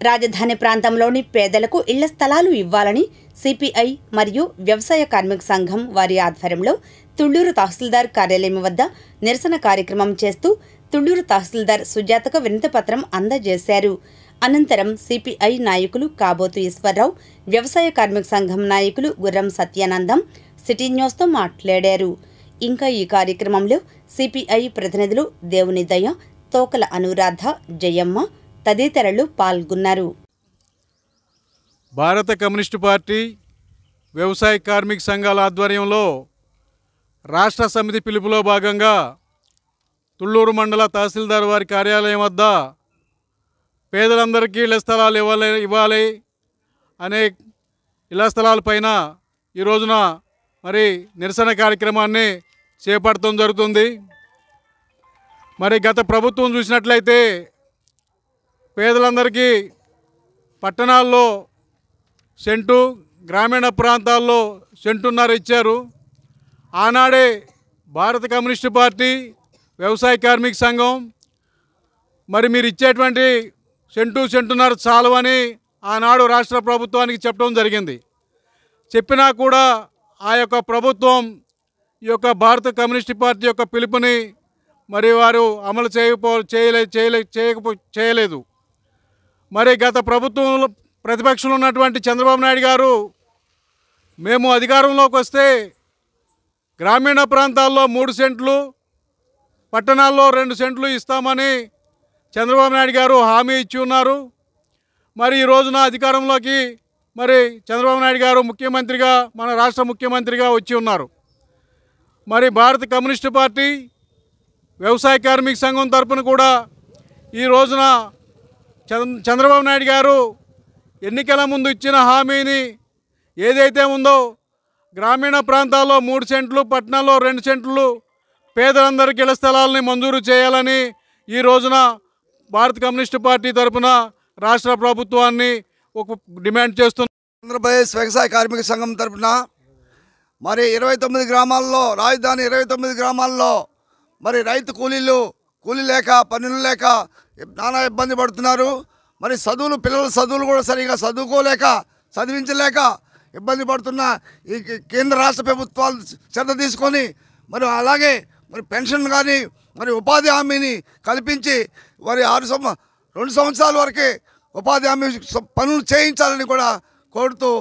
రాజధాని ప్రాంతంలోని పేదలకు ఇళ్ల స్థలాలు ఇవ్వాలని సిపిఐ మరియు వ్యవసాయ కార్మిక సంఘం వారి ఆధ్వర్యంలో తుళ్లూరు తహసీల్దార్ కార్యాలయం వద్ద నిరసన కార్యక్రమం చేస్తూ తుళ్లూరు తహసీల్దార్ సుజాతకు వినతిపత్రం అందజేశారు. అనంతరం సిపిఐ నాయకులు కాబోతు ఈశ్వరరావు, వ్యవసాయ కార్మిక సంఘం నాయకులు గుర్రం సత్యానందం సిటీ న్యూస్తో మాట్లాడారు. ఇంకా ఈ కార్యక్రమంలో సిపిఐ ప్రతినిధులు దేవుని దయ, తోకల అనురాధ, జయమ్మ తదితరులు పాల్గొన్నారు. భారత కమ్యూనిస్టు పార్టీ వ్యవసాయ కార్మిక సంఘాల ఆధ్వర్యంలో రాష్ట్ర సమితి పిలుపులో భాగంగా తుళ్లూరు మండల తహసీల్దార్ వారి కార్యాలయం వద్ద పేదలందరికీ ఇళ్ల స్థలాలు ఇవ్వాలి అనే ఇళ్ల స్థలాలపైన ఈ రోజున మరి నిరసన కార్యక్రమాన్ని చేపట్టడం జరుగుతుంది. మరి గత ప్రభుత్వం చూసినట్లయితే పేదలందరికీ పట్టణాల్లో సెంటు, గ్రామీణ ప్రాంతాల్లో సెంటున్నర ఇచ్చారు. ఆనాడే భారత కమ్యూనిస్టు పార్టీ వ్యవసాయ కార్మిక సంఘం మరి మీరు ఇచ్చేటువంటి సెంటున్నర చాలవని ఆనాడు రాష్ట్ర ప్రభుత్వానికి చెప్పడం జరిగింది. చెప్పినా కూడా ఆ యొక్క ప్రభుత్వం ఈ యొక్క భారత కమ్యూనిస్టు పార్టీ యొక్క పిలుపుని మరి వారు అమలు చేయలేదు. మరి గత ప్రభుత్వంలో ప్రతిపక్షంలో ఉన్నటువంటి చంద్రబాబు నాయుడు గారు మేము అధికారంలోకి వస్తే గ్రామీణ ప్రాంతాల్లో 3 సెంట్లు, పట్టణాల్లో 2 సెంట్లు ఇస్తామని చంద్రబాబు నాయుడు గారు హామీ ఇచ్చి ఉన్నారు. మరి ఈ రోజున అధికారంలోకి మరి చంద్రబాబు నాయుడు గారు ముఖ్యమంత్రిగా, మన రాష్ట్ర ముఖ్యమంత్రిగా వచ్చి ఉన్నారు. మరి భారత కమ్యూనిస్టు పార్టీ వ్యవసాయ కార్మిక సంఘం తరపున కూడా ఈ రోజున చంద్రబాబు నాయుడు గారు ఎన్నికల ముందు ఇచ్చిన హామీని ఏదైతే ఉందో గ్రామీణ ప్రాంతాల్లో 3 సెంట్లు, పట్టణాల్లో 2 సెంట్లు పేదలందరికీ ఇళ్ల స్థలాలని మంజూరు చేయాలని ఈ రోజున భారత కమ్యూనిస్టు పార్టీ తరపున రాష్ట్ర ప్రభుత్వాన్ని ఒక డిమాండ్ చేస్తుంది. ఆంధ్రప్రదేశ్ వ్యవసాయ కార్మిక సంఘం తరపున మరి 29 గ్రామాల్లో, రాజధాని 29 గ్రామాల్లో మరి రైతు కూలీ లేక, పనులు లేక నానా ఇబ్బంది పడుతున్నారు. మరి పిల్లల చదువులు కూడా సరిగా చదివించలేక ఇబ్బంది పడుతున్న ఈ కేంద్ర రాష్ట్ర ప్రభుత్వాలు శ్రద్ధ తీసుకొని మరి అలాగే మరి పెన్షన్ కానీ మరి ఉపాధి హామీని కల్పించి మరి 2 సంవత్సరాల వరకే ఉపాధి హామీ పనులు చేయించాలని కూడా కోరుతూ